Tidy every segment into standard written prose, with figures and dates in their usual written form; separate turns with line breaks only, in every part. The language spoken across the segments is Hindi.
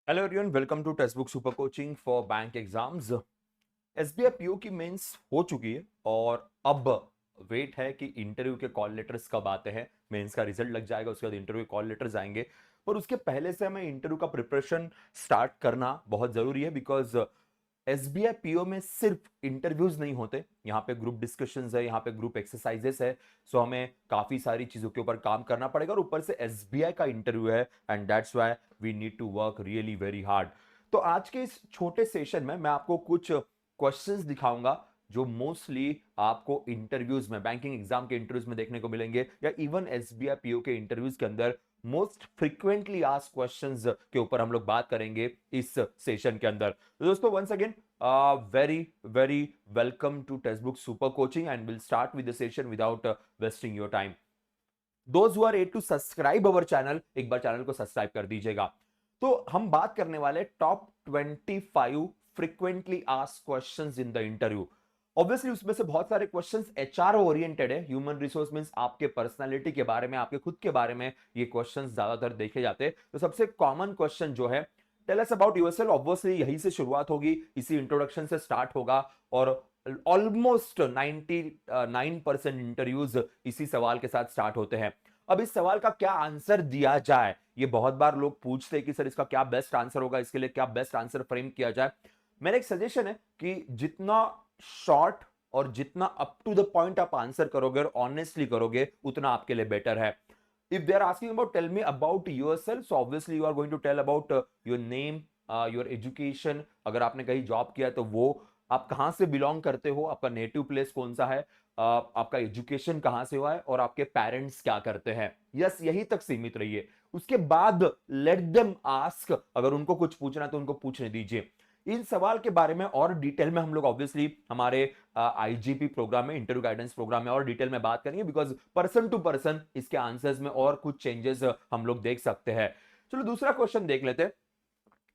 Hello everyone, welcome to text book super coaching for bank exams. SBI PO की मेंस हो चुकी है और अब वेट है कि इंटरव्यू के कॉल लेटर्स कब आते हैं। मेंस का रिजल्ट लग जाएगा, उसके बाद इंटरव्यू कॉल लेटर्स आएंगे। पर उसके पहले से हमें इंटरव्यू का प्रिपरेशन स्टार्ट करना बहुत जरूरी है, बिकॉज एसबीआई पीओ में सिर्फ इंटरव्यूज नहीं होते, यहाँ पे ग्रुप डिस्कशंस है, यहाँ पे ग्रुप एक्सरसाइजेस है। सो हमें काफी सारी चीजों के ऊपर काम करना पड़ेगा और ऊपर से एसबीआई का इंटरव्यू है, and that's why we need to work really very hard. तो आज के इस छोटे सेशन में मैं आपको कुछ क्वेश्चंस दिखाऊंगा जो मोस्टली आपको इंटरव्यूज में, बैंकिंग एग्जाम के इंटरव्यूज में देखने को मिलेंगे, या इवन एसबीआई पीओ के इंटरव्यूज के अंदर मोस्ट फ्रीक्वेंटली आस्क्ड क्वेश्चंस के ऊपर हम लोग बात करेंगे इस सेशन के अंदर। तो दोस्तों, once again very very welcome to textbook super coaching, and we'll start with the session without wasting your time. Those who are yet to subscribe our channel, एक बार चैनल को सब्सक्राइब कर दीजिएगा। तो हम बात करने वाले top 25 frequently asked questions in the interview. Obviously उसमें से बहुत सारे क्वेश्चंस एचआर ओरिएंटेड है, ह्यूमन रिसोर्स मींस आपके पर्सनालिटी के बारे में, आपके खुद के बारे में ये क्वेश्चंस ज्यादातर देखे जाते हैं। तो सबसे कॉमन क्वेश्चन जो है, tell us about yourself, obviously यही से शुरुआत होगी, इसी इंट्रोडक्शन से स्टार्ट होगा और ऑलमोस्ट 99% इंटरव्यूज इसी सवाल के साथ स्टार्ट होते हैं। अब इस सवाल का क्या आंसर दिया जाए, ये बहुत बार लोग पूछते हैं कि सर इसका क्या बेस्ट आंसर होगा, इसके लिए क्या बेस्ट आंसर फ्रेम किया जाए। मेरा एक सजेशन है कि जितना शॉर्ट और जितना अप टू द पॉइंट आप आंसर करोगे और ऑनेस्टली करोगे, उतना आपके लिए बेटर है। If they are asking about, tell me about yourself, so obviously you are going to tell about your name, your education, अगर आपने कहीं जॉब किया तो वो, आप कहां से बिलोंग करते हो, आपका नेटिव प्लेस कौन सा है, आपका एजुकेशन कहां से हुआ है और आपके पेरेंट्स क्या करते हैं। यस, यही तक सीमित रहिए। उसके बाद लेट देम आस्क, अगर उनको कुछ पूछना है तो उनको पूछने दीजिए। इन सवाल के बारे में और डिटेल में हम लोग ऑब्वियसली हमारे आईजीपी प्रोग्राम में, इंटरव्यू गाइडेंस प्रोग्राम में और डिटेल में बात करेंगे, बिकॉज पर्सन टू पर्सन इसके आंसर्स में और कुछ चेंजेस हम लोग देख सकते हैं। चलो दूसरा क्वेश्चन देख लेते हैं।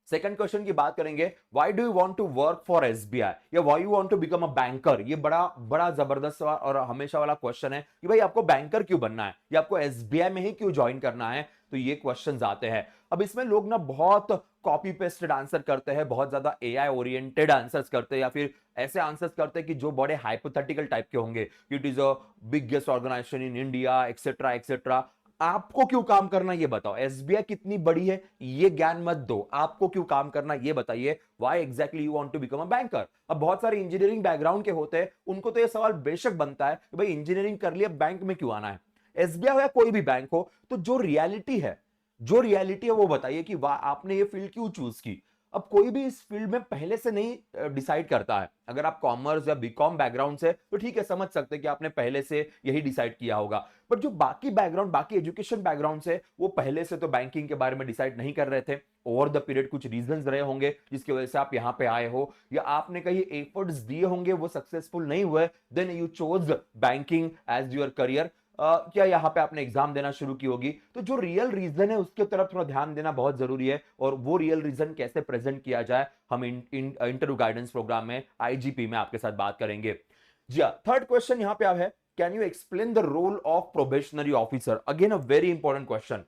सेकंड क्वेश्चन की बात करेंगे, why do you want to work for SBI, या why you want to become a banker. ये बड़ा बड़ा जबरदस्त सवाल और हमेशा वाला क्वेश्चन है कि भाई आपको बैंकर क्यों बनना है, या आपको एसबीआई में ही क्यों ज्वाइन करना है। तो ये क्वेश्चंस आते हैं। अब इसमें लोग ना बहुत कॉपी पेस्टेड आंसर करते हैं, बहुत ज्यादा एआई ओरिएंटेड आंसर्स करते हैं, या फिर ऐसे आंसर्स करते हैं कि जो बड़े हाइपोथेटिकल टाइप के होंगे, it is a biggest organization in India etcetera etcetera. आपको क्यों काम करना ये बताओ, एसबीआई कितनी बड़ी है ये ज्ञान मत दो, आपको क्यों काम करना ये बताइए, why exactly you want to become a banker. अब बहुत सारे इंजीनियरिंग बैकग्राउंड के होते हैं, उनको तो ये सवाल बेशक बनता है कि भाई इंजीनियरिंग कर लिया, बैंक में क्यों आना है। एसबीआई हो या कोई भी बैंक हो, तो जो रियलिटी है वो बताइए कि वाह आपने ये फील्ड क्यों चूज की। अब कोई भी इस फील्ड में पहले से नहीं डिसाइड करता है। अगर आप कॉमर्स या बीकॉम बैकग्राउंड से, तो ठीक है, समझ सकते हैं कि आपने पहले से यही डिसाइड किया होगा। बट जो बाकी बैकग्राउंड, बाकी एजुकेशन बैकग्राउंड से, वो पहले से तो बैंकिंग के बारे में डिसाइड नहीं कर रहे थे। ओवर द पीरियड कुछ रीजंस रहे होंगे जिसकी वजह से आप यहां पे आए हो, या आपने कहीं एफर्ट्स दिए होंगे, वो सक्सेसफुल नहीं हुए, then you chose banking as your career. क्या यहाँ पे आपने एग्जाम देना शुरू की होगी। तो जो रियल रीजन है उसके तरफ थोड़ा ध्यान देना बहुत जरूरी है, और वो रियल रीजन कैसे प्रेजेंट किया जाए, हम इंटरव्यू गाइडेंस प्रोग्राम में, आईजीपी में आपके साथ बात करेंगे। जी हाँ, थर्ड क्वेश्चन यहाँ पे आप है, can you explain the role of probationary officer. Again a very important question.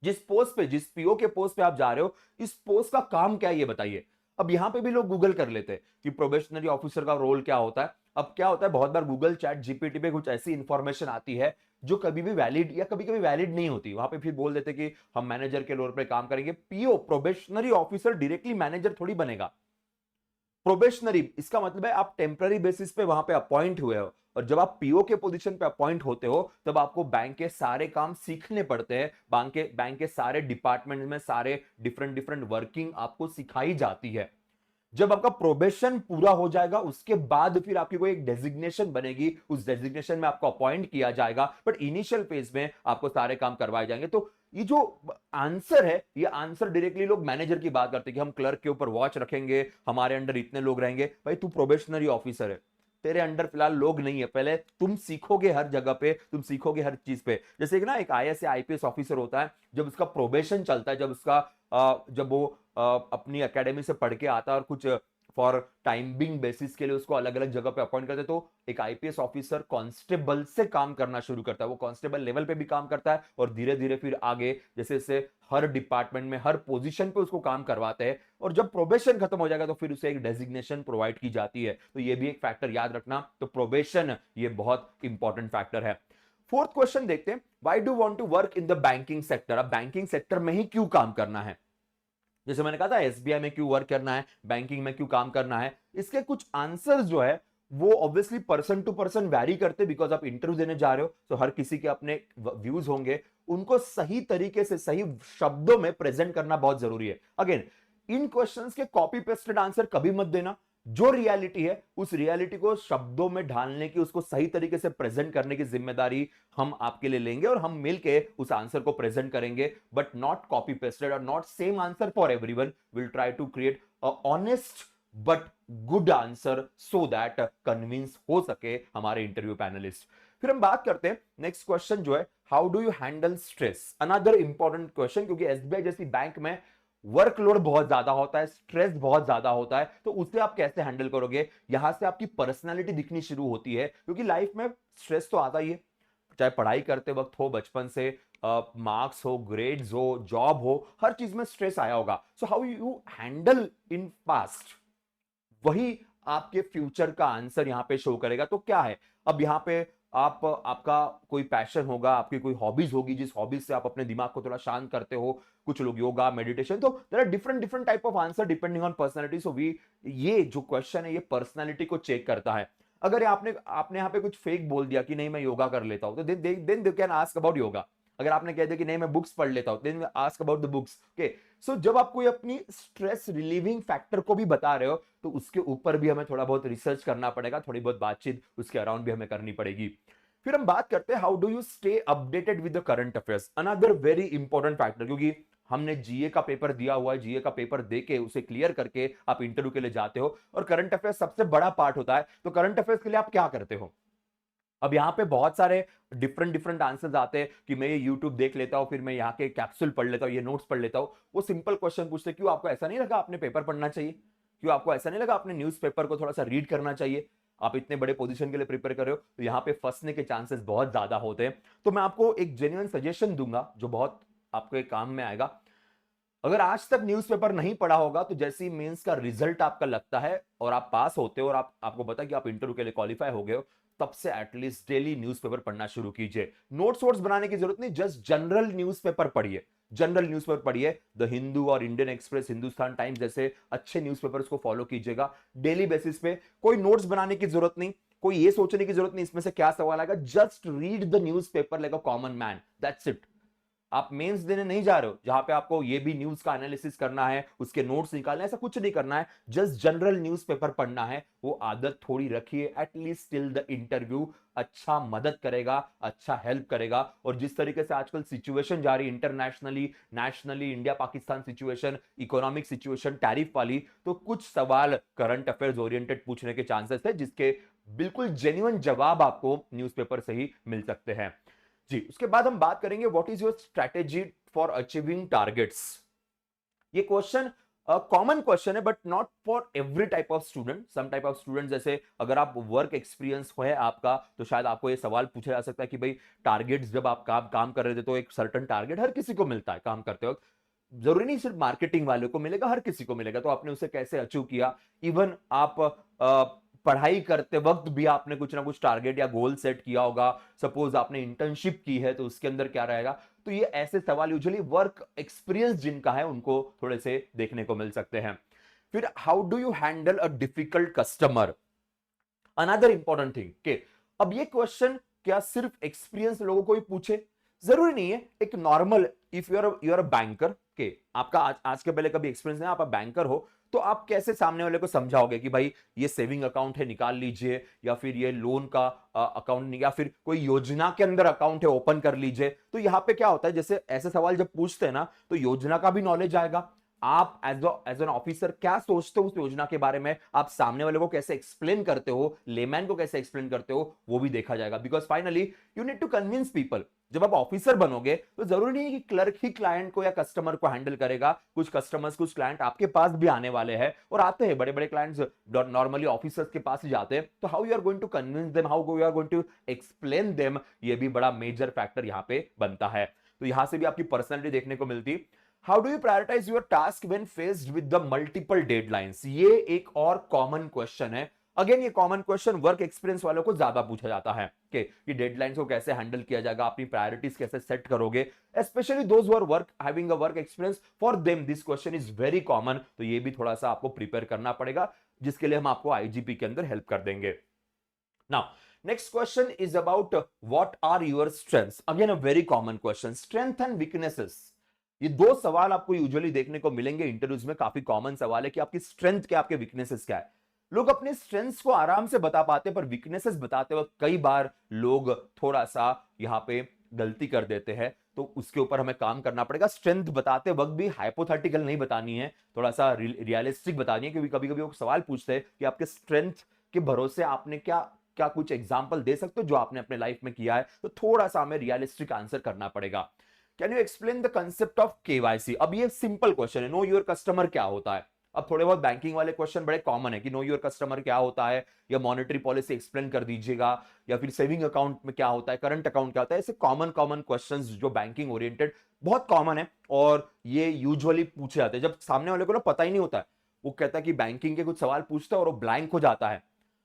जिस पोस्ट पे, जिस पीओ के पोस्ट पे आप जा रहे हो, इस पोस्ट का काम क्या है ये बताइए। अब यहां पे भी लोग गूगल कर लेते हैं कि प्रोबेशनरी ऑफिसर का रोल क्या होता है। अब क्या होता है, बहुत बार गूगल चैट जीपीटी पे कुछ ऐसी इंफॉर्मेशन आती है जो कभी भी वैलिड या कभी कभी वैलिड नहीं होती, वहां पे फिर बोल देते कि हम मैनेजर के रोल पे काम करेंगे। PO, probationary officer, directly manager थोड़ी बनेगा। प्रोबेशनरी इसका मतलब है आप टेम्पररी बेसिस पे वहां पे अपॉइंट हुए हो, और जब आप पीओ के पोजीशन पे अपॉइंट होते हो तब आपको बैंक के सारे काम सीखने पड़ते हैं। बैंक के सारे डिपार्टमेंट में सारे डिफरेंट डिफरेंट वर्किंग आपको सिखाई जाती है। जब आपका प्रोबेशन पूरा हो जाएगा उसके बाद फिर आपकी कोई एक डेजिग्नेशन बनेगी, उस डेजिग्नेशन में आपको अपॉइंट किया जाएगा, बट इनिशियल फेज में आपको सारे काम करवाए जाएंगे। तो ये जो आंसर है, ये आंसर डायरेक्टली लोग मैनेजर की बात करते हैं कि हम क्लर्क के ऊपर वॉच रखेंगे, हमारे अंडर इतने लोग रहेंगे। भाई तू प्रोबेशनरी ऑफिसर है, तेरे अंडर फिलहाल लोग नहीं है, पहले तुम सीखोगे, हर जगह पे तुम सीखोगे, हर चीज पे। जैसे कि ना एक आईएएस या आईपीएस ऑफिसर होता है, जब उसका प्रोबेशन चलता है, जब वो अपनी एकेडमी से पढ़ के आता है और कुछ फॉर टाइमिंग बेसिस के लिए उसको अलग अलग जगह पे अपॉइंट करते, तो एक आईपीएस ऑफिसर कांस्टेबल से काम करना शुरू करता है, वो कांस्टेबल लेवल पे भी काम करता है और धीरे धीरे फिर आगे जैसे जैसे हर डिपार्टमेंट में हर पोजीशन पे उसको काम करवाते हैं, और जब प्रोबेशन खत्म हो जाएगा तो फिर उसे एक डेजिग्नेशन प्रोवाइड की जाती है। तो ये भी एक फैक्टर याद रखना, तो प्रोबेशन ये बहुत इंपॉर्टेंट फैक्टर है। फोर्थ क्वेश्चन देखते हैं, why do want to work in the banking sector? अब बैंकिंग सेक्टर में ही क्यों काम करना है? जैसे मैंने कहा था एसबीआई में क्यों वर्क करना है, बैंकिंग में क्यों काम करना है, इसके कुछ आंसर्स जो है वो obviously person to person vary करते, बिकॉज आप इंटरव्यू देने जा रहे हो तो हर किसी के अपने व्यूज होंगे, उनको सही तरीके से सही शब्दों में प्रेजेंट करना बहुत जरूरी है। अगेन, इन क्वेश्चंस के कॉपी पेस्टेड आंसर कभी मत देना, जो रियलिटी है उस रियलिटी को शब्दों में ढालने की, उसको सही तरीके से प्रेजेंट करने की जिम्मेदारी हम आपके लिए लेंगे और हम मिलके उस आंसर को प्रेजेंट करेंगे, बट नॉट कॉपी पेस्टेड और not same answer for everyone. Will try to create a honest but good answer so that convince हो सके हमारे इंटरव्यू पैनलिस्ट। फिर हम बात करते हैं नेक्स्ट क्वेश्चन जो है, how do you handle stress? Another important question, क्योंकि एसबीआई जैसी बैंक में वर्कलोड बहुत ज्यादा होता है, स्ट्रेस बहुत ज्यादा होता है, तो उसे आप कैसे हैंडल करोगे? यहां से आपकी पर्सनालिटी दिखनी शुरू होती है, क्योंकि लाइफ में स्ट्रेस तो आता ही है, चाहे पढ़ाई करते वक्त हो, बचपन से मार्क्स हो, ग्रेड्स हो, जॉब हो, हर चीज में स्ट्रेस आया होगा। सो how you handle in past, वही आपके फ्यूचर का आंसर यहां पे शो करेगा। तो क्या है, अब यहां पे आपका कोई पैशन होगा, आपकी कोई हॉबीज होगी, जिस हॉबीज से आप अपने दिमाग को थोड़ा शांत करते हो, कुछ लोग योगा, मेडिटेशन, तो there are different different type of answer depending on personality. So we, ये जो क्वेश्चन है ये पर्सनालिटी को चेक करता है। अगर आपने आपने यहाँ पे कुछ फेक बोल दिया कि नहीं मैं योगा कर लेता हूं, तो then they can ask about yoga. अगर आपने कह दिया कि नहीं मैं बुक्स पढ़ लेता हूं, then ask about the books. Okay, so जब आप कोई अपनी स्ट्रेस रिलीविंग फैक्टर को भी बता रहे हो, तो उसके ऊपर भी हमें थोड़ा बहुत रिसर्च करना पड़ेगा, थोड़ी बहुत बातचीत उसके अराउंड भी हमें करनी पड़ेगी। फिर हम बात करते हैं, how do you stay updated with the current affairs? Another very important factor, क्योंकि हमने जीए का पेपर दिया हुआ है, जीए का पेपर देके उसे क्लियर करके आप इंटरव्यू के लिए जाते हो, और करंट अफेयर्स सबसे बड़ा पार्ट होता है। तो करंट अफेयर्स के लिए आप क्या करते हो? अब यहाँ पे बहुत सारे डिफरेंट डिफरेंट आंसर्स आते हैं कि मैं ये यूट्यूब देख लेता हूँ, फिर मैं यहाँ के कैप्सूल पढ़ लेता हूँ, ये नोट्स पढ़ लेता हूँ। वो सिंपल क्वेश्चन पूछते, क्यों आपको ऐसा नहीं लगा आपने पेपर पढ़ना चाहिए? क्यों आपको ऐसा नहीं लगा आपने न्यूज़पेपर को थोड़ा सा रीड करना चाहिए? आप इतने बड़े पोजीशन के लिए प्रिपेयर कर रहे हो, तो यहाँ पे फंसने के चांसेस बहुत ज्यादा होते हैं। तो मैं आपको एक जेन्युइन सजेशन दूंगा जो बहुत आपके काम में आएगा। अगर आज तक न्यूज़पेपर नहीं पढ़ा होगा, तो जैसे ही मेंस का रिजल्ट आपका लगता है और आप पास होते हो और आपको पता है कि आप इंटरव्यू के लिए क्वालिफाई हो गए हो, तब से एटलीस्ट डेली न्यूज़पेपर पढ़ना शुरू कीजिए। नोट्स वोट्स बनाने की जरूरत नहीं, जस्ट जनरल न्यूज़पेपर पढ़िए। जनरल न्यूज़पेपर पढ़िए, द हिंदू और इंडियन एक्सप्रेस, हिंदुस्तान टाइम्स जैसे अच्छे न्यूज़पेपर्स को फॉलो कीजिएगा डेली बेसिस पे। कोई नोट्स बनाने की जरूरत नहीं, कोई ये सोचने की जरूरत नहीं इसमें से क्या सवाल आएगा, just read the newspaper like a common man, that's it. आप मेंस देने नहीं जा रहे हो जहां पे आपको ये भी न्यूज का एनालिसिस करना है, उसके नोट्स निकालना है, ऐसा कुछ नहीं करना है, जस्ट जनरल न्यूज़पेपर पढ़ना है। वो आदत थोड़ी रखिए, एटलीस्ट टिल द इंटरव्यू। अच्छा मदद करेगा, अच्छा हेल्प करेगा। और जिस तरीके से आजकल सिचुएशन जा रही है internationally, nationally, India Pakistan situation, economic situation, tariff वाली, तो कुछ सवाल करंट अफेयर्स ओरिएंटेड पूछने के चांसेस है, जिसके बिल्कुल जेन्युइन जवाब आपको न्यूज़पेपर से ही मिल सकते हैं। जी, उसके बाद हम बात करेंगे what is your strategy for achieving targets. ये क्वेश्चन कॉमन क्वेश्चन है, but not for every type of student. Some type of student, जैसे अगर आप वर्क एक्सपीरियंस है आपका, तो शायद आपको ये सवाल पूछा जा सकता है कि भाई टारगेट्स, जब आप काम कर रहे थे तो एक सर्टन टारगेट हर किसी को मिलता है काम करते वक्त, जरूरी नहीं सिर्फ मार्केटिंग वालों को मिलेगा, हर किसी को मिलेगा, तो आपने उसे कैसे अचीव किया? इवन आप पढ़ाई करते वक्त भी आपने कुछ ना कुछ टारगेट या गोल सेट किया होगा। सपोज आपने इंटर्नशिप की है, तो उसके अंदर क्या रहेगा? तो ये ऐसे सवाल यूजुअली वर्क एक्सपीरियंस जिनका है उनको थोड़े से देखने को मिल सकते हैं। फिर how do you handle a difficult customer? Another important thing के, अब ये क्वेश्चन क्या सिर्फ एक्सपीरियंस लोगों को ही पूछे? जरूरी नहीं है। एक normal, if you are a banker के, आपका आज के पहले कभी एक्सपीरियंस नहीं, आप बैंकर हो, तो आप कैसे सामने वाले को समझाओगे कि भाई ये सेविंग अकाउंट है निकाल लीजिए, या फिर ये लोन का अकाउंट, या फिर कोई योजना के अंदर अकाउंट है ओपन कर लीजिए। तो यहां पे क्या होता है, जैसे ऐसे सवाल जब पूछते हैं ना, तो योजना का भी नॉलेज आएगा, आप एज एन ऑफिसर क्या सोचते हो उस योजना के बारे में, आप सामने वाले को कैसे एक्सप्लेन करते हो, लेमैन को कैसे एक्सप्लेन करते हो, वो भी देखा जाएगा। Because finally you need to convince people. जब आप ऑफिसर बनोगे तो जरूरी नहीं है कि क्लर्क ही क्लाइंट को या कस्टमर को हैंडल करेगा। कुछ कस्टमर्स, कुछ क्लाइंट आपके पास भी आने वाले हैं, और आते हैं बड़े बड़े क्लाइंट्स नॉर्मली ऑफिसर्स के पास ही जाते हैं। तो how you are going to convince them, how you are going to explain them, ये भी बड़ा मेजर फैक्टर यहां पे बनता है। तो यहां से भी आपकी पर्सनैलिटी देखने को मिलती। How do you prioritize your task when faced with the multiple deadlines, ये एक और कॉमन क्वेश्चन है। अगेन ये कॉमन क्वेश्चन वर्क एक्सपीरियंस वालों को ज्यादा पूछा जाता है कि डेडलाइंस को कैसे हैंडल किया जाएगा, अपनी प्रायोरिटीज कैसे सेट करोगे, specially those who are work having a work experience, for them this question is very common. तो ये भी थोड़ा सा आपको प्रिपेयर करना पड़ेगा, जिसके लिए हम आपको आईजीपी के अंदर हेल्प कर देंगे। Now next question is about what are your strengths, again a very common question, strength and weaknesses। ये दो सवाल आपको यूजुअली देखने को मिलेंगे इंटरव्यूज में, काफी कॉमन सवाल है कि आपकी स्ट्रेंथ क्या, आपके वीकनेसेस क्या है। लोग अपने स्ट्रेंथ्स को आराम से बता पाते हैं, पर वीकनेसेस बताते वक्त कई बार लोग थोड़ा सा यहां पे गलती कर देते हैं। तो उसके ऊपर हमें काम करना पड़ेगा। स्ट्रेंथ बताते वक्त भी हाइपोथेटिकल नहीं बतानी है, थोड़ा सा रियलिस्टिक बतानी है, क्योंकि कभी कभी वो सवाल पूछते हैं कि आपके स्ट्रेंथ के भरोसे आपने क्या क्या कुछ एग्जाम्पल दे सकते हो जो आपने अपने लाइफ में किया है। तो थोड़ा सा हमें रियलिस्टिक आंसर करना पड़ेगा। Can you explain the concept of KYC. अब ये सिंपल क्वेश्चन है, नो योर कस्टमर क्या होता है। अब थोड़े बहुत बैंकिंग वाले क्वेश्चन बड़े कॉमन है कि नो योर कस्टमर क्या होता है, या मॉनेटरी पॉलिसी एक्सप्लेन कर दीजिएगा, या फिर सेविंग अकाउंट में क्या होता है, करंट अकाउंट क्या होता है। ऐसे कॉमन कॉमन क्वेश्चंस जो बैंकिंग ओरिएंटेड बहुत कॉमन है, और ये यूजुअली पूछे जाते हैं जब सामने वाले को ना पता ही नहीं होता है। वो कहता है कि बैंकिंग के कुछ सवाल पूछता है और वो ब्लैंक हो जाता है।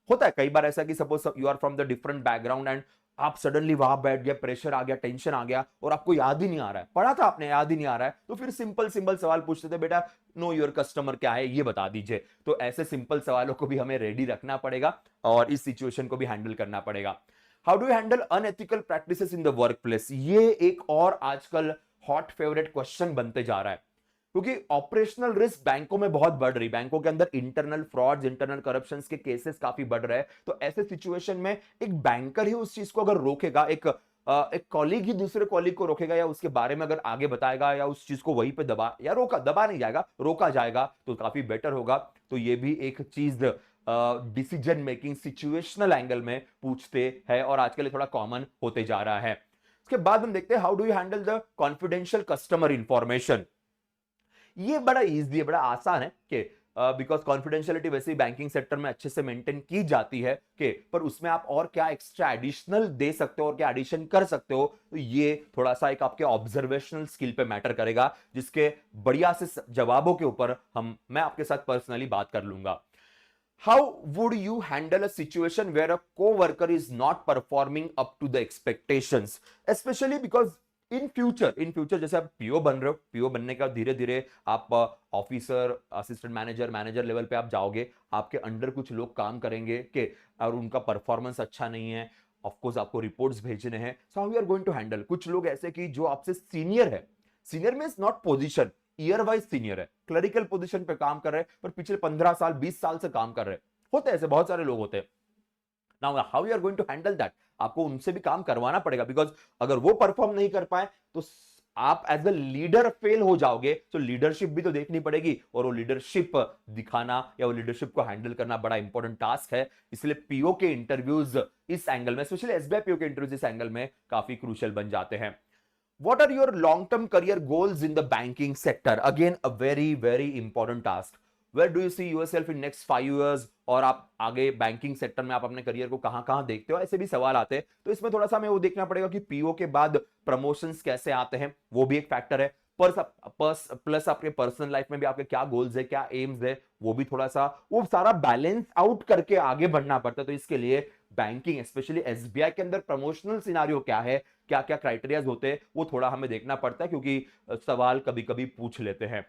होता है कई बार ऐसा कि suppose you are from the different background and आप सडनली वहां बैठ गए, प्रेशर आ गया, टेंशन आ गया, और आपको याद ही नहीं आ रहा है, पढ़ा था आपने याद ही नहीं आ रहा है, तो फिर सिंपल सिंपल सवाल पूछते थे, बेटा नो योर कस्टमर क्या है ये बता दीजिए। तो ऐसे सिंपल सवालों को भी हमें रेडी रखना पड़ेगा, और इस सिचुएशन को भी हैंडल करना पड़ेगा। How do you handle unethical practices in the work place, ये एक और आजकल हॉट फेवरेट क्वेश्चन बनते जा रहा है, क्योंकि ऑपरेशनल रिस्क बैंकों में बहुत बढ़ रही, बैंकों के अंदर इंटरनल फ्रॉड्स, इंटरनल करप्शंस के केसेस काफी बढ़ रहे हैं। तो ऐसे सिचुएशन में एक बैंकर ही उस चीज को अगर रोकेगा, एक कॉलीग ही दूसरे कॉलीग को रोकेगा, या उसके बारे में अगर आगे बताएगा, या उस चीज को वहीं पे दबा नहीं जाएगा, रोका जाएगा, तो काफी बेटर होगा। तो ये भी एक चीज डिसीजन मेकिंग सिचुएशनल एंगल में पूछते हैं, और आजकल ये थोड़ा कॉमन होते जा रहा है। उसके बाद हम देखते हैं how do you handle the confidential customer information. ये बड़ा इजी है, बड़ा आसान है कि बिकॉज कॉन्फिडेंशियलिटी वैसे ही बैंकिंग सेक्टर में अच्छे से मेंटेन की जाती है कि, पर उसमें आप और क्या एक्स्ट्रा एडिशनल दे सकते हो और क्या एडिशन कर सकते हो, तो ये थोड़ा सा एक आपके ऑब्जर्वेशनल स्किल पे मैटर करेगा, जिसके बढ़िया से जवाबों के ऊपर मैं आपके साथ पर्सनली बात कर लूंगा। How would you handle a situation where a co-worker is not performing up to the expectations, especially because in future जैसे आप पीओ बन रहे हो, पीओ बनने का धीरे धीरे आप officer, assistant manager, manager level पे आप जाओगे, आपके अंडर कुछ लोग काम करेंगे कि, और उनका परफॉर्मेंस अच्छा नहीं है, ऑफकोर्स आपको रिपोर्ट्स भेजने हैं। So how you are going to handle कुछ लोग ऐसे कि जो आपसे सीनियर है, senior means not position, year wise senior है, क्लरिकल पोजीशन पे काम कर रहे हैं, पर पिछले 15 साल 20 साल से काम कर रहे हैं, होते हैं ऐसे बहुत सारे लोग होते हैं। Now how you are going to handle that, आपको उनसे भी काम करवाना पड़ेगा, बिकॉज अगर वो परफॉर्म नहीं कर पाए तो आप एज अ लीडर फेल हो जाओगे। तो लीडरशिप भी तो देखनी पड़ेगी, और वो लीडरशिप दिखाना या वो लीडरशिप को हैंडल करना बड़ा इंपॉर्टेंट टास्क है। इसलिए पीओ के इंटरव्यूज इस एंगल में, स्पेशली एसबीआई पीओ के इंटरव्यूज इस एंगल में काफी क्रूशियल बन जाते हैं। What are your long-term career goals in the banking sector? Again, a very, very important task. Where do you see yourself in next 5 years? और आप आगे बैंकिंग सेक्टर में आप अपने करियर को कहां कहां देखते हो, ऐसे भी सवाल आते हैं। तो इसमें थोड़ा सा हमें वो देखना पड़ेगा कि पीओ के बाद प्रमोशंस कैसे आते हैं, वो भी एक फैक्टर है। प्लस आपके पर्सनल लाइफ में भी आपके क्या गोल्स है, क्या एम्स है, वो भी थोड़ा सा वो सारा बैलेंस आउट करके आगे बढ़ना पड़ता है। तो इसके लिए बैंकिंग, स्पेशली एसबीआई के अंदर प्रमोशनल सिनारियो क्या है, क्या क्या क्राइटेरियाज होते हैं, वो थोड़ा हमें देखना पड़ता है, क्योंकि सवाल कभी कभी पूछ लेते हैं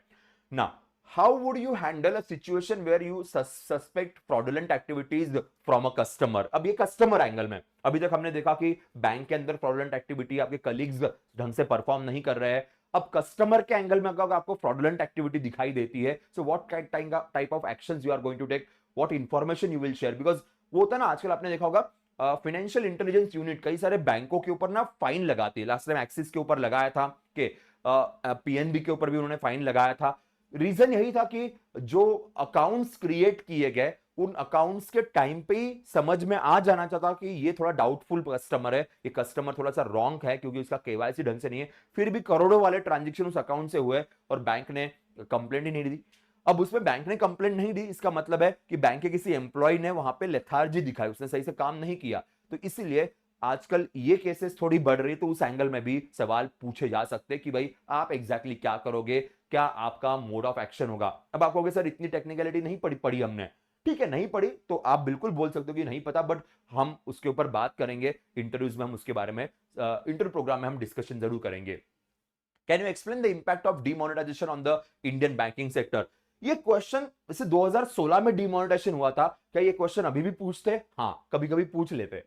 ना। How would you handle a situation where you suspect fraudulent activities from a customer. अब ये कस्टमर एंगल में, अभी तक हमने देखा कि बैंक के अंदर फ्रॉडुलेंट एक्टिविटी, आपके कलीग्स ढंग से परफॉर्म नहीं कर रहे हैं। अब कस्टमर के एंगल में अगर आपको फ्रॉडुलेंट एक्टिविटी दिखाई देती है, so what type of actions you are going to take, what information you will share. Because वो होता है ना, आजकल आपने देखा होगा फाइनेंशियल इंटेलिजेंस यूनिट कई सारे बैंकों के ऊपर ना फाइन लगाती है। लास्ट टाइम एक्सिस के ऊपर लगाया था कि पीएनबी के ऊपर भी उन्होंने फाइन लगाया था। रीजन यही था कि जो अकाउंट्स क्रिएट किए गए उन अकाउंट्स के टाइम पे ही समझ में आ जाना चाहता कि ये थोड़ा डाउटफुल कस्टमर है, ये कस्टमर थोड़ा सा रॉन्ग है क्योंकि उसका केवाईसी ढंग से नहीं है। फिर भी करोड़ों वाले ट्रांजेक्शन उस अकाउंट से हुए और बैंक ने कंप्लेंट ही नहीं दी। अब उसमें बैंक ने कंप्लेंट नहीं दी, इसका मतलब है कि बैंक के किसी एम्प्लॉय ने वहां पे लेथार्जी दिखाई, उसने सही से काम नहीं किया। तो इसीलिए आजकल ये केसेस थोड़ी बढ़ रही है, तो उस एंगल में भी सवाल पूछे जा सकते हैं कि भाई आप एग्जैक्टली क्या करोगे, क्या आपका मोड ऑफ एक्शन होगा। अब आप कहोगे सर इतनी टेक्निकलिटी नहीं पढ़ी हमने। ठीक है, नहीं पढ़ी तो आप बिल्कुल बोल सकते हो कि नहीं पता, बट हम उसके ऊपर बात करेंगे इंटरव्यूज में, हम उसके बारे में इंटरव्यू प्रोग्राम में हम डिस्कशन जरूर करेंगे। Can you explain the impact of demonetisation on the Indian banking sector? ये क्वेश्चन वैसे 2016 में डिमोनेटाइजेशन हुआ था, क्या ये क्वेश्चन अभी भी पूछते हैं? हाँ, कभी कभी पूछ लेते।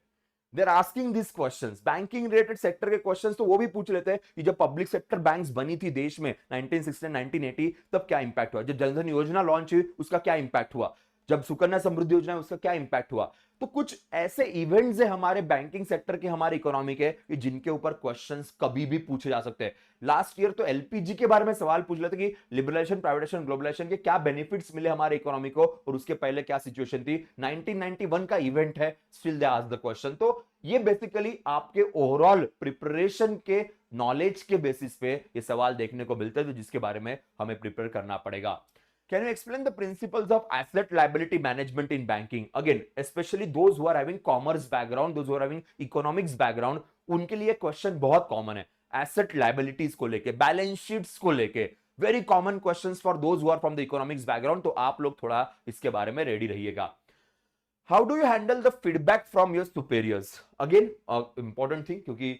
They are asking this questions, banking related sector के क्वेश्चंस तो वो भी पूछ लेते हैं कि जब पब्लिक सेक्टर बैंक्स बनी थी देश में 1960 1980, तब क्या इंपैक्ट हुआ, जब जनधन योजना लॉन्च हुई उसका क्या इंपैक्ट हुआ, जब सुकन्या समृद्धि योजना उसका क्या इंपैक्ट हुआ। तो कुछ ऐसे इवेंट्स है हमारे बैंकिंग सेक्टर के, हमारे इकोनॉमी के, कि जिनके ऊपर क्वेश्चंस कभी भी पूछे जा सकते हैं। लास्ट ईयर तो एलपीजी के बारे में सवाल पूछ लेते कि लिबरलाइजेशन, प्राइवेटाइजेशन, ग्लोबलाइजेशन के क्या बेनिफिट्स मिले हमारे इकोनॉमी को, और उसके पहले क्या सिचुएशन थी। 1991 का इवेंट है, still they ask the question. तो ये बेसिकली आपके ओवरऑल प्रिपरेशन के नॉलेज के बेसिस पे ये सवाल देखने को मिलते हैं, तो जिसके बारे में हमें प्रिपेयर करना पड़ेगा। Can you explain the principles of asset liability management in banking? Again, especially those who are having commerce background, those who are having economics background, उनके लिए क्वेश्चन बहुत कॉमन है एसेट लाइबिलिटीज को लेके, बैलेंस शीट्स को लेके। Very common questions for those who are from the economics background, तो आप लोग थोड़ा इसके बारे में रेडी रहिएगा। How do you handle the feedback from your superiors? Again important thing, क्योंकि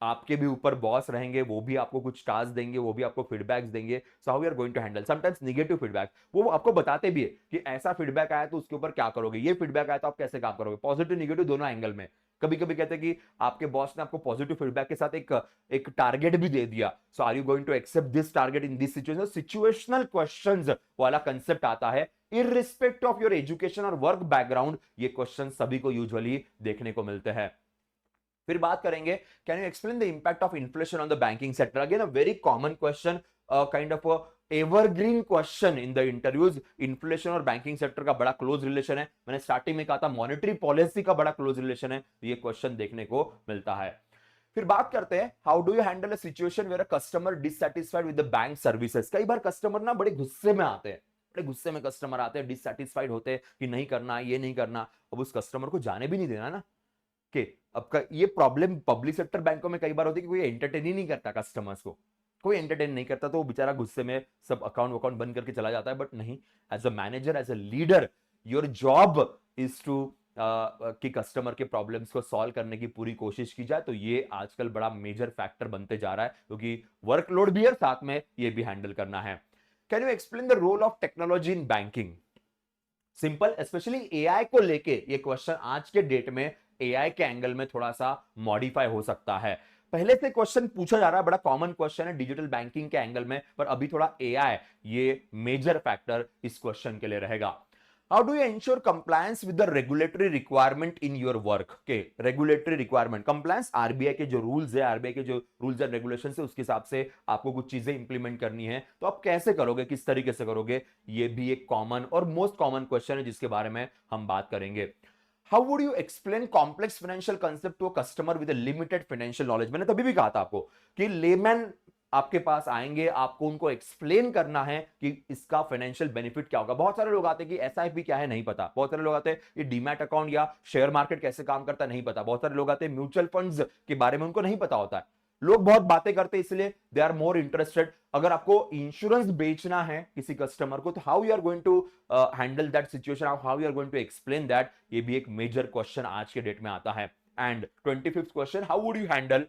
आपके भी ऊपर बॉस रहेंगे, वो भी आपको कुछ टास्क देंगे, वो भी आपको फीडबैक्स देंगे। So how you are going to handle sometimes negative feedback, वो आपको बताते भी है कि ऐसा फीडबैक आया तो उसके ऊपर क्या करोगे, ये फीडबैक आया तो आप कैसे काम करोगे, पॉजिटिव नेगेटिव दोनों एंगल में। कभी कभी कहते हैं कि आपके बॉस ने आपको पॉजिटिव फीडबैक के साथ एक एक टारगेट भी दे दिया, so are you going to accept this target in this situation. Situational questions वाला कंसेप्ट आता है, इररिस्पेक्ट ऑफ योर एजुकेशन और वर्क बैकग्राउंड, ये क्वेश्चन सभी को यूजुअली देखने को मिलते हैं। फिर बात करेंगे, can you explain the impact of inflation on the banking sector? Again a very common question, kind of evergreen question in the interviews. Inflation और बैंकिंग सेक्टर का बड़ा क्लोज रिलेशन है, मैंने स्टार्टिंग में कहा था मॉनेटरी पॉलिसी का बड़ा क्लोज रिलेशन है, तो ये क्वेश्चन देखने को मिलता है। फिर बात करते हैं, how do you handle a situation where a customer dissatisfied with the bank services? कई बार कस्टमर ना बड़े गुस्से में आते हैं, बड़े गुस्से में कस्टमर आते हैं, डिससैटिस्फाइड होते हैं कि नहीं करना, ये नहीं करना। अब उस कस्टमर को जाने भी नहीं देना ना, कि अब ये प्रॉब्लम पब्लिक सेक्टर बैंकों में कई बार होती है कि कोई एंटरटेन ही नहीं करता कस्टमर्स को, कोई एंटरटेन नहीं करता, तो वो बेचारा गुस्से में सब अकाउंट अकाउंट बंद करके चला जाता है। बट नहीं, as a manager, as a leader, your job is to कि कस्टमर के प्रॉब्लम्स को सॉल्व करने की पूरी कोशिश की जाए। तो ये आजकल बड़ा मेजर फैक्टर बनते जा रहा है, क्योंकि वर्कलोड भी है, साथ में ये भी हैंडल करना है। Can you explain the role of technology in banking? Simple, specially AI को लेके ये क्वेश्चन आज के डेट में एआई के एंगल में थोड़ा सा मॉडिफाई हो सकता है। पहले से क्वेश्चन पूछा जा रहा है, बड़ा कॉमन क्वेश्चन है डिजिटल बैंकिंग के एंगल में, पर अभी थोड़ा एआई ये मेजर फैक्टर इस क्वेश्चन के लिए रहेगा। How do you ensure compliance with the regulatory requirement in your work? के रेगुलेटरी रिक्वायरमेंट, कंप्लायंस, आरबीआई के जो रूल्स है, आरबीआई के जो रूल्स एंड रेगुलेशंस है, उसके हिसाब से आपको कुछ चीजें इंप्लीमेंट करनी है, तो आप कैसे करोगे, किस तरीके से करोगे? ये भी एक कॉमन और मोस्ट कॉमन क्वेश्चन है जिसके बारे में हम बात करेंगे। How would you explain complex financial concept to a customer with limited financial knowledge? मैंने तभी भी कहा था आपको कि लेमैन आपके पास आएंगे, आपको उनको एक्सप्लेन करना है कि इसका फाइनेंशियल बेनिफिट क्या होगा। बहुत सारे लोग आते हैं कि एसआईपी क्या है नहीं पता, बहुत सारे लोग आते हैं ये डीमैट अकाउंट या शेयर मार्केट कैसे काम करता है नहीं पता, बहुत सारे लोग आते हैं म्यूचुअल फंड्स के बारे में उनको नहीं पता होता है। लोग बहुत बातें करते हैं, इसलिए दे आर मोर इंटरेस्टेड। अगर आपको इंश्योरेंस बेचना है किसी कस्टमर को, तो how you are going to handle that situation, how you are going to explain that, ये भी एक मेजर क्वेश्चन आज के डेट में आता है। And 25th question, how would you handle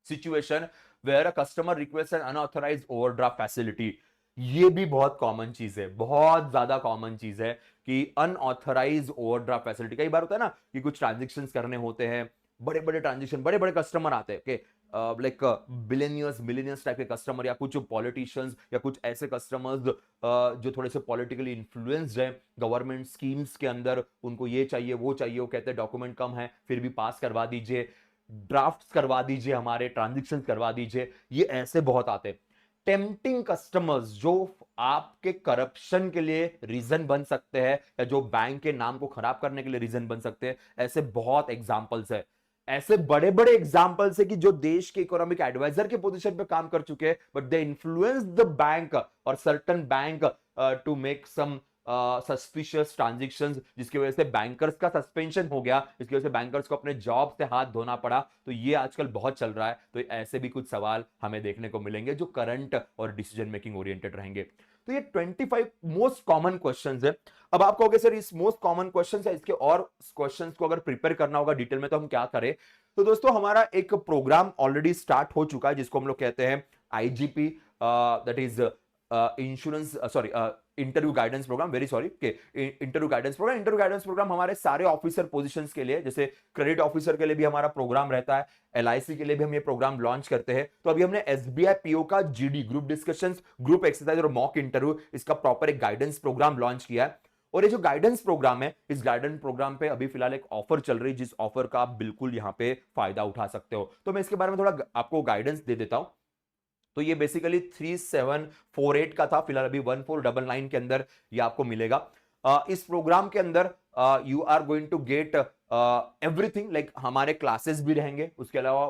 situation where a customer request an unauthorized overdraft facility? ये भी बहुत कॉमन चीज है, बहुत ज्यादा कॉमन चीज है कि अनऑथराइज्ड ओवरड्राफ्ट फैसिलिटी। कई बार होता है ना कि कुछ ट्रांजेक्शन करने होते हैं, बड़े बड़े ट्रांजेक्शन, बड़े बड़े कस्टमर आते हैं, लाइक बिलियनियर्स मिलियनियर्स टाइप के कस्टमर, या कुछ पॉलिटिशियंस, या कुछ ऐसे कस्टमर्स जो थोड़े से पॉलिटिकली इन्फ्लुएंस्ड है गवर्नमेंट स्कीम्स के अंदर, उनको ये चाहिए वो चाहिए, वो कहते हैं डॉक्यूमेंट कम है फिर भी पास करवा दीजिए, ड्राफ्ट करवा दीजिए, हमारे ट्रांजेक्शन करवा दीजिए। ये ऐसे बहुत आते हैं टेम्पटिंग कस्टमर्स जो आपके करप्शन के लिए रीजन बन सकते हैं या जो बैंक के नाम को खराब करने के लिए रीजन बन सकते हैं। ऐसे बहुत एग्जांपल्स है, ऐसे बड़े बड़े एग्जांपल्स है कि जो देश के इकोनॉमिक एडवाइजर के पोजीशन पे काम कर चुके हैं, but they influence the bank और certain bank to make some suspicious transactions, जिसकी वजह से बैंकर्स का सस्पेंशन हो गया, इसकी वजह से बैंकर्स को अपने जॉब से हाथ धोना पड़ा। तो ये आजकल बहुत चल रहा है। तो ऐसे भी कुछ सवाल हमें देखने को मिलेंगे जो करंट और डिसीजन मेकिंग ओरिएंटेड रहेंगे। तो ये 25 मोस्ट कॉमन क्वेश्चंस है। अब आप कहोगे सर इस मोस्ट कॉमन क्वेश्चंस है, इसके और क्वेश्चंस को अगर प्रिपेयर करना होगा डिटेल में तो हम क्या करें। तो दोस्तों हमारा एक प्रोग्राम ऑलरेडी स्टार्ट हो चुका है जिसको हम लोग कहते हैं IGP, that is insurance sorry interview guidance programme, very sorry के interview guidance programme. Interview guidance programme हमारे सारे ऑफिसर पोजीशंस के लिए, जैसे क्रेडिट ऑफिसर के लिए भी हमारा प्रोग्राम रहता है, एलआईसी के लिए भी हम ये प्रोग्राम लॉन्च करते हैं। तो अभी हमने एसबीआई पीओ का GD group discussions, group exercise और मॉक इंटरव्यू, इसका प्रॉपर एक गाइडेंस प्रोग्राम लॉन्च किया है। और ये जो गाइडेंस प्रोग्राम है, इस गाइडेंस प्रोग्राम पे अभी फिलहाल एक ऑफर चल रही है, जिस ऑफर का आप बिल्कुल यहां पे फायदा उठा सकते हो। तो मैं इसके बारे में थोड़ा आपको गाइडेंस दे देता हूं। तो ये बेसिकली 3748 का था, फिलहाल अभी 1499 के अंदर ये आपको मिलेगा। इस प्रोग्राम के अंदर you are going to get everything, like हमारे क्लासेस भी रहेंगे, उसके अलावा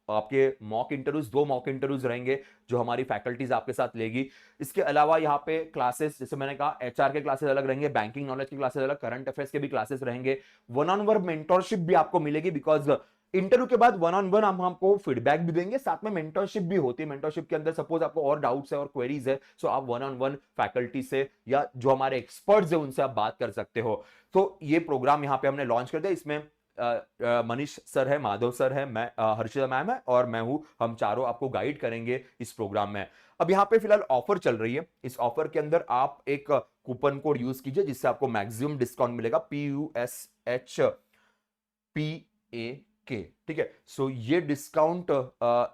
आपके मॉक इंटरव्यूज, 2 मॉक इंटरव्यूज रहेंगे जो हमारी फैकल्टीज आपके साथ लेगी। इसके अलावा यहाँ पे क्लासेस, जैसे मैंने कहा, एचआर के क्लासेस अलग रहेंगे, बैंकिंग नॉलेज के क्लासेस अलग, करंट अफेयर्स के भी क्लासेस रहेंगे, वन ऑन वन मेंटरशिप भी आपको मिलेगी, बिकॉज इंटरव्यू के बाद वन ऑन वन हम आपको फीडबैक भी देंगे, साथ में मेंटरशिप भी होती है। मेंटरशिप के अंदर सपोज आपको और डाउट्स है और क्वेरीज है, सो आप वन ऑन वन फैकल्टी से या जो हमारे एक्सपर्ट्स है उनसे आप बात कर सकते हो। तो ये प्रोग्राम यहाँ पे हमने लॉन्च कर दिया। इसमें मनीष सर है, माधव सर है, मैं हर्षिता मैम है और मैं हूं, हम चारों आपको गाइड करेंगे इस प्रोग्राम में। अब यहाँ पे फिलहाल ऑफर चल रही है, इस ऑफर के अंदर आप एक कूपन कोड यूज कीजिए जिससे आपको मैक्सिमम डिस्काउंट मिलेगा, PUSHPAK, ठीक है। सो ये डिस्काउंट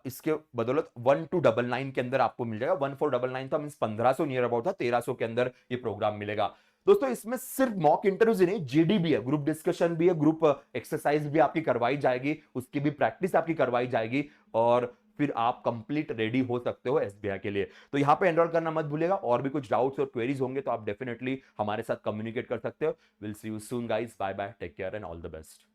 इसके बदौलत 1299 के अंदर आपको मिल जाएगा। 1499 था, मींस 1500 नियर अबाउट था, 1300 के अंदर ये प्रोग्राम मिलेगा। दोस्तों इसमें सिर्फ मॉक इंटरव्यूज ही नहीं, जीडी भी है, ग्रुप डिस्कशन भी है, ग्रुप एक्सरसाइज भी आपकी करवाई जाएगी, उसकी भी प्रैक्टिस आपकी करवाई जाएगी, और फिर आप कंप्लीट रेडी हो सकते हो एसबीआई के लिए। तो यहां पे एनरोल करना मत भूलिएगा। और भी कुछ डाउट्स और क्वेरीज होंगे तो आप डेफिनेटली हमारे साथ कम्युनिकेट कर सकते हो। Will see you soon guys, bye bye, take care and all the best.